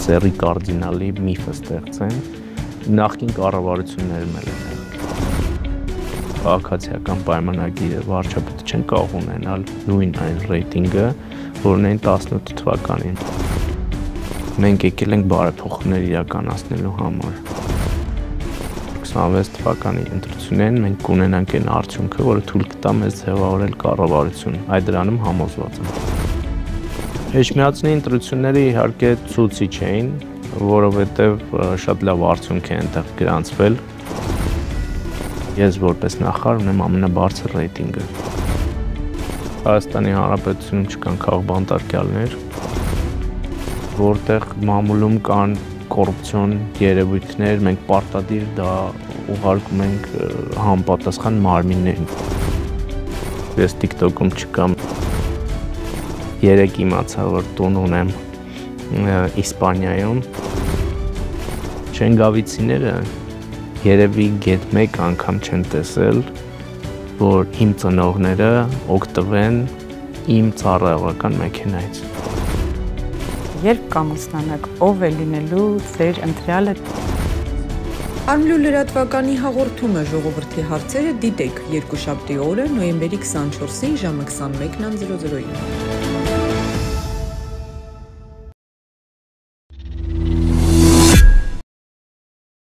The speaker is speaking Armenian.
սերի կարդինալի միֆը ստեղծեն, նախկին կառավարություններում էլ են քաղաքացիական պայմանագիրը վարչապետը չեն կարող ունենալ նույն այն ռեյտինգը, որ ունեն 18 թվականին։ Մենք եկել ենք բարեփոխումներ իրականացնելու համար։ 26 թվականի ընտրություններին մենք կունենանք այն արդյունքը, որը թույլ կտա մեզ ձևավորել կառավարություն, այդ դրանում համոզված եմ։ Էջմիածնի ընտրությունները իհարկե ցույցիչ էին, որովհետև շատ լավ արդյունք է այնտեղ գրանցվել։ Ես որպես նախարար ունեմ ամենաբարձր ռեյտինգը։ Հայաստանի Հանրապետությունում չկան քաղբանտարկյալներ, որտեղ մամուլում կան կոռուպցիոն երևույթներ, մենք պարտադիր դա ուղարկում ենք համապատասխան մարմիններին։ Ես TikTok-ում չկամ։ Երեկ իմացա, որ տուն ունեմ Իսպանիայում։ Չենգավիցիները երևի գետ մեկ անգամ չեն տեսել, որ իմ ծնողները օգտվեն իմ ծառայողական մեքենայից։ Երբ կամուսնանաք, ով է լինելու ձեր ընտրյալը։ Արմլու լրատվականի հաղորդումը ժողովրդի հարցերը դիտեք երկուշաբթի օրը նոյեմբերի 24-ին ժամը 21:00-ին։